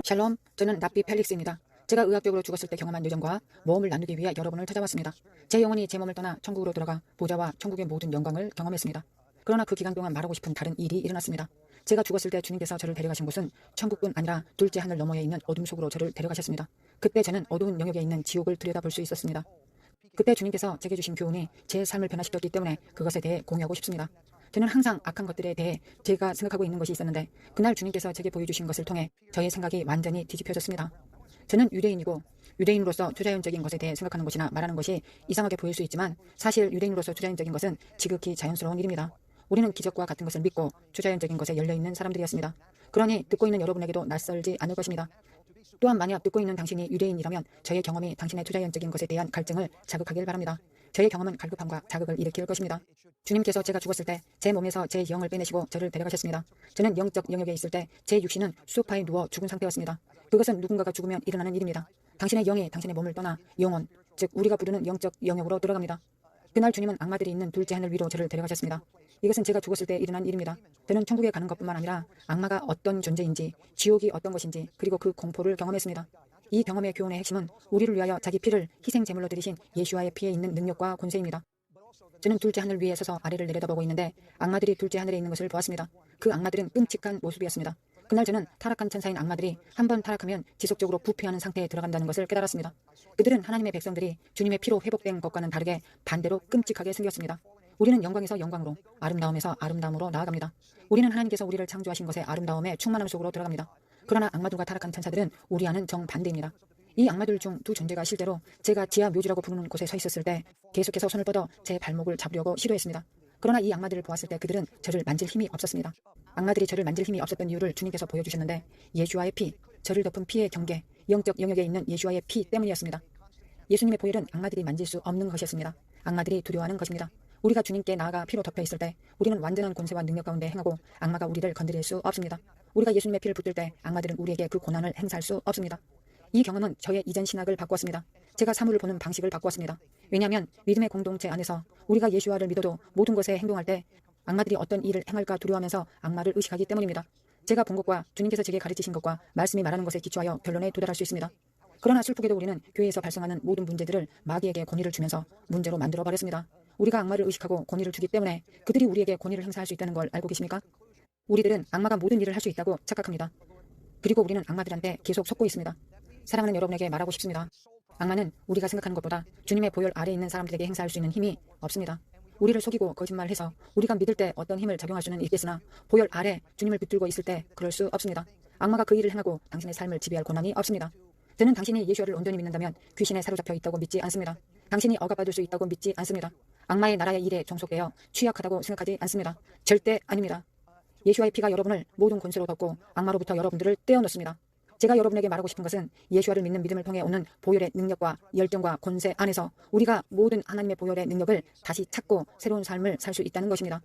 샬롬, 저는 랍비 펠릭스입니다. 제가 의학적으로 죽었을 때 경험한 요정과 모험을 나누기 위해 여러분을 찾아왔습니다. 제 영혼이 제 몸을 떠나 천국으로 들어가 보좌와 천국의 모든 영광을 경험했습니다. 그러나 그 기간 동안 말하고 싶은 다른 일이 일어났습니다. 제가 죽었을 때 주님께서 저를 데려가신 곳은 천국뿐 아니라 둘째 하늘 너머에 있는 어둠 속으로 저를 데려가셨습니다. 그때 저는 어두운 영역에 있는 지옥을 들여다볼 수 있었습니다. 그때 주님께서 제게 주신 교훈이 제 삶을 변화시켰기 때문에 그것에 대해 공유하고 싶습니다. 저는 항상 악한 것들에 대해 제가 생각하고 있는 것이 있었는데 그날 주님께서 제게 보여주신 것을 통해 저의 생각이 완전히 뒤집혀졌습니다. 저는 유대인이고 유대인으로서 초자연적인 것에 대해 생각하는 것이나 말하는 것이 이상하게 보일 수 있지만 사실 유대인으로서 초자연적인 것은 지극히 자연스러운 일입니다. 우리는 기적과 같은 것을 믿고 초자연적인 것에 열려있는 사람들이었습니다. 그러니 듣고 있는 여러분에게도 낯설지 않을 것입니다. 또한 만약 듣고 있는 당신이 유대인이라면 저의 경험이 당신의 초자연적인 것에 대한 갈증을 자극하길 바랍니다. 저의 경험은 갈급함과 자극을 일으킬 것입니다. 주님께서 제가 죽었을 때 제 몸에서 제 영을 빼내시고 저를 데려가셨습니다. 저는 영적 영역에 있을 때 제 육신은 소파에 누워 죽은 상태였습니다. 그것은 누군가가 죽으면 일어나는 일입니다. 당신의 영이 당신의 몸을 떠나 영혼, 즉 우리가 부르는 영적 영역으로 들어갑니다. 그날 주님은 악마들이 있는 둘째 하늘 위로 저를 데려가셨습니다. 이것은 제가 죽었을 때 일어난 일입니다. 저는 천국에 가는 것뿐만 아니라 악마가 어떤 존재인지, 지옥이 어떤 것인지, 그리고 그 공포를 경험했습니다. 이 경험의 교훈의 핵심은 우리를 위하여 자기 피를 희생 제물로 드리신 예수와의 피에 있는 능력과 권세입니다. 저는 둘째 하늘 위에 서서 아래를 내려다보고 있는데 악마들이 둘째 하늘에 있는 것을 보았습니다. 그 악마들은 끔찍한 모습이었습니다. 그날 저는 타락한 천사인 악마들이 한번 타락하면 지속적으로 부패하는 상태에 들어간다는 것을 깨달았습니다. 그들은 하나님의 백성들이 주님의 피로 회복된 것과는 다르게 반대로 끔찍하게 생겼습니다. 우리는 영광에서 영광으로, 아름다움에서 아름다움으로 나아갑니다. 우리는 하나님께서 우리를 창조하신 것의 아름다움에 충만함 속으로 들어갑니다. 그러나 악마들과 타락한 천사들은 우리와는 정반대입니다. 이 악마들 중 두 존재가 실제로 제가 지하 묘지라고 부르는 곳에 서 있었을 때 계속해서 손을 뻗어 제 발목을 잡으려고 시도했습니다. 그러나 이 악마들을 보았을 때 그들은 저를 만질 힘이 없었습니다. 악마들이 저를 만질 힘이 없었던 이유를 주님께서 보여주셨는데 예수와의 피, 저를 덮은 피의 경계, 영적 영역에 있는 예수와의 피 때문이었습니다. 예수님의 보혈은 악마들이 만질 수 없는 것이었습니다. 악마들이 두려워하는 것입니다. 우리가 주님께 나아가 피로 덮여 있을 때 우리는 완전한 권세와 능력 가운데 행하고 악마가 우리를 건드릴 수 없습니다. 우리가 예수님의 피를 붙들 때 악마들은 우리에게 그 고난을 행사할 수 없습니다. 이 경험은 저의 이전 신학을 바꾸었습니다. 제가 사물을 보는 방식을 바꾸었습니다. 왜냐하면 믿음의 공동체 안에서 우리가 예수와를 믿어도 모든 것에 행동할 때 악마들이 어떤 일을 행할까 두려워하면서 악마를 의식하기 때문입니다. 제가 본 것과 주님께서 제게 가르치신 것과 말씀이 말하는 것에 기초하여 결론에 도달할 수 있습니다. 그러나 슬프게도 우리는 교회에서 발생하는 모든 문제들을 마귀에게 권위를 주면서 문제로 만들어버렸습니다. 우리가 악마를 의식하고 권위를 주기 때문에 그들이 우리에게 권위를 행사할 수 있다는 걸 알고 계십니까? 우리들은 악마가 모든 일을 할 수 있다고 착각합니다. 그리고 우리는 악마들한테 계속 속고 있습니다. 사랑하는 여러분에게 말하고 싶습니다. 악마는 우리가 생각하는 것보다 주님의 보혈 아래에 있는 사람들에게 행사할 수 있는 힘이 없습니다. 우리를 속이고 거짓말해서 우리가 믿을 때 어떤 힘을 작용할 수는 있겠으나 보혈 아래 주님을 붙들고 있을 때 그럴 수 없습니다. 악마가 그 일을 행하고 당신의 삶을 지배할 권한이 없습니다. 저는 당신이 예수를 온전히 믿는다면 귀신에 사로잡혀 있다고 믿지 않습니다. 당신이 억압받을 수 있다고 믿지 않습니다. 악마의 나라의 일에 종속되어 취약하다고 생각하지 않습니다. 절대 아닙니다. 예수와의 피가 여러분을 모든 권세로 덮고 악마로부터 여러분들을 떼어놓습니다. 제가 여러분에게 말하고 싶은 것은 예수와를 믿는 믿음을 통해 오는 보혈의 능력과 열정과 권세 안에서 우리가 모든 하나님의 보혈의 능력을 다시 찾고 새로운 삶을 살 수 있다는 것입니다.